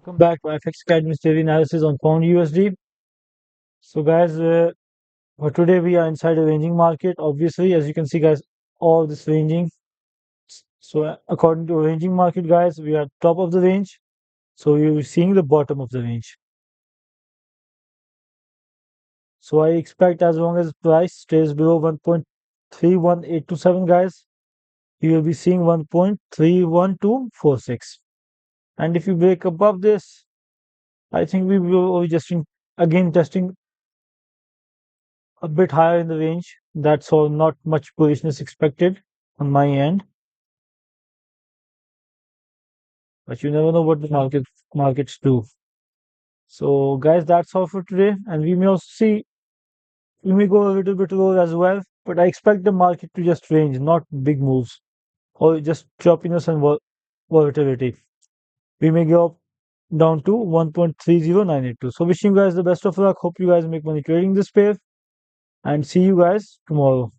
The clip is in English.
Welcome back to IFX Academy daily analysis on pound USD. So, guys, for today we are inside a ranging market. Obviously, as you can see, guys, all this ranging. So, according to a ranging market, guys, we are top of the range. So, you're seeing the bottom of the range. So, I expect as long as price stays below 1.31827, guys, you will be seeing 1.31246. And if you break above this, I think we will be just again testing a bit higher in the range. That's all, not much bullishness expected on my end. But you never know what the markets do. So guys, that's all for today. And we may also see we may go a little bit lower as well. But I expect the market to just range, not big moves or just choppiness and volatility. We may go up down to 1.30982. So wishing you guys the best of luck. Hope you guys make money trading this pair and see you guys tomorrow.